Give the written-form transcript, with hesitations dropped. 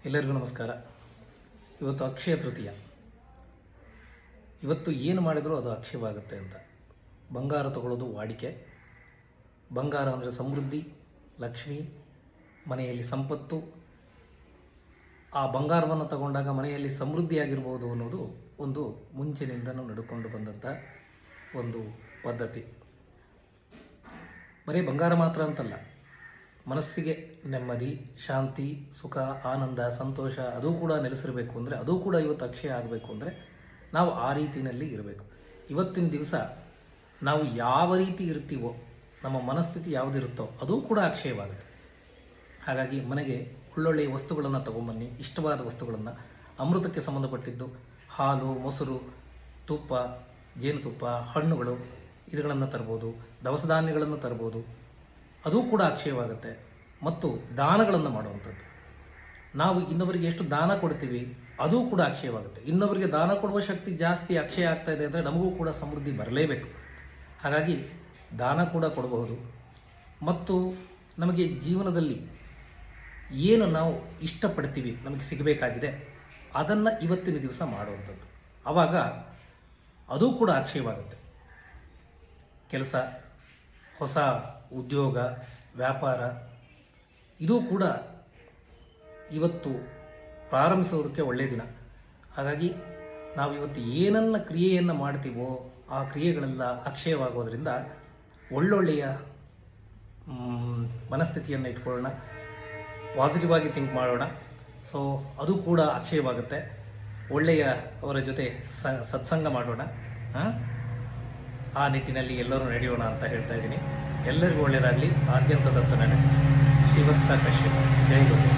ಎಲ್ಲರಿಗೂ ನಮಸ್ಕಾರ. ಇವತ್ತು ಅಕ್ಷಯ ತೃತೀಯ. ಇವತ್ತು ಏನು ಮಾಡಿದರೂ ಅದು ಅಕ್ಷಯವಾಗುತ್ತೆ ಅಂತ. ಬಂಗಾರ ತಗೊಳ್ಳೋದು ವಾಡಿಕೆ. ಬಂಗಾರ ಅಂದರೆ ಸಮೃದ್ಧಿ, ಲಕ್ಷ್ಮಿ, ಮನೆಯಲ್ಲಿ ಸಂಪತ್ತು. ಆ ಬಂಗಾರವನ್ನು ತಗೊಂಡಾಗ ಮನೆಯಲ್ಲಿ ಸಮೃದ್ಧಿಯಾಗಿರ್ಬೋದು ಅನ್ನೋದು ಒಂದು ಮುಂಚಿನಿಂದನೂ ನಡ್ಕೊಂಡು ಬಂದಂಥ ಒಂದು ಪದ್ಧತಿ. ಬರೀ ಬಂಗಾರ ಮಾತ್ರ ಅಂತಲ್ಲ, ಮನಸ್ಸಿಗೆ ನೆಮ್ಮದಿ, ಶಾಂತಿ, ಸುಖ, ಆನಂದ, ಸಂತೋಷ ಅದು ಕೂಡ ನೆಲೆಸಿರಬೇಕು ಅಂದರೆ, ಅದು ಕೂಡ ಇವತ್ತು ಅಕ್ಷಯ ಆಗಬೇಕು ಅಂದರೆ ನಾವು ಆ ರೀತಿಯಲ್ಲಿ ಇರಬೇಕು. ಇವತ್ತಿನ ದಿವಸ ನಾವು ಯಾವ ರೀತಿ ಇರ್ತೀವೋ, ನಮ್ಮ ಮನಸ್ಥಿತಿ ಯಾವುದಿರುತ್ತೋ ಅದು ಕೂಡ ಅಕ್ಷಯವಾಗುತ್ತೆ. ಹಾಗಾಗಿ ಮನೆಗೆ ಒಳ್ಳೊಳ್ಳೆಯ ವಸ್ತುಗಳನ್ನು ತಗೊಂಬನ್ನಿ. ಇಷ್ಟವಾದ ವಸ್ತುಗಳನ್ನು, ಅಮೃತಕ್ಕೆ ಸಂಬಂಧಪಟ್ಟಿದ್ದು ಹಾಲು, ಮೊಸರು, ತುಪ್ಪ, ಜೇನುತುಪ್ಪ, ಹಣ್ಣುಗಳು ಇವುಗಳನ್ನು ತರ್ಬೋದು. ದವಸ ಧಾನ್ಯಗಳನ್ನು ತರ್ಬೋದು. ಅದು ಕೂಡ ಅಕ್ಷಯವಾಗುತ್ತೆ. ಮತ್ತು ದಾನಗಳನ್ನು ಮಾಡುವಂಥದ್ದು. ನಾವು ಇನ್ನೊಬ್ಬರಿಗೆ ಎಷ್ಟು ದಾನ ಕೊಡ್ತೀವಿ ಅದು ಕೂಡ ಅಕ್ಷಯವಾಗುತ್ತೆ. ಇನ್ನೊಬ್ಬರಿಗೆ ದಾನ ಕೊಡುವ ಶಕ್ತಿ ಜಾಸ್ತಿ ಅಕ್ಷಯ ಆಗ್ತಾ ಇದೆ ಅಂದರೆ ನಮಗೂ ಕೂಡ ಸಮೃದ್ಧಿ ಬರಲೇಬೇಕು. ಹಾಗಾಗಿ ದಾನ ಕೂಡ ಕೊಡಬಹುದು. ಮತ್ತು ನಮಗೆ ಜೀವನದಲ್ಲಿ ಏನು ನಾವು ಇಷ್ಟಪಡ್ತೀವಿ, ನಮಗೆ ಸಿಗಬೇಕಾಗಿದೆ, ಅದನ್ನು ಇವತ್ತಿನ ದಿವಸ ಮಾಡುವಂಥದ್ದು. ಆವಾಗ ಅದು ಕೂಡ ಅಕ್ಷಯವಾಗುತ್ತೆ. ಕೆಲಸ, ಹೊಸ ಉದ್ಯೋಗ, ವ್ಯಾಪಾರ ಇದು ಕೂಡ ಇವತ್ತು ಪ್ರಾರಂಭಿಸೋದಕ್ಕೆ ಒಳ್ಳೆಯ ದಿನ. ಹಾಗಾಗಿ ನಾವು ಇವತ್ತು ಏನನ್ನ ಕ್ರಿಯೆಯನ್ನು ಮಾಡ್ತೀವೋ ಆ ಕ್ರಿಯೆಗಳೆಲ್ಲ ಅಕ್ಷಯವಾಗೋದ್ರಿಂದ ಒಳ್ಳೊಳ್ಳೆಯ ಮನಸ್ಥಿತಿಯನ್ನು ಇಟ್ಕೊಳ್ಳೋಣ, ಪಾಸಿಟಿವ್ ಆಗಿ ಥಿಂಕ್ ಮಾಡೋಣ. ಸೊ ಅದು ಕೂಡ ಅಕ್ಷಯವಾಗುತ್ತೆ. ಒಳ್ಳೆಯ ಅವರ ಜೊತೆ ಸತ್ಸಂಗ ಮಾಡೋಣ. ಆ ನಿಟ್ಟಿನಲ್ಲಿ ಎಲ್ಲರೂ ನಡೆಯೋಣ ಅಂತ ಹೇಳ್ತಾ ಇದ್ದೀನಿ. ಎಲ್ಲರಿಗೂ ಒಳ್ಳೆಯದಾಗಲಿ. ಆದ್ಯಂತ ದತ್ತ ನಡೆ ಶ್ರೀವತ್ಸ ಕಶ್ಯಪ. ಜೈ ಗುರು.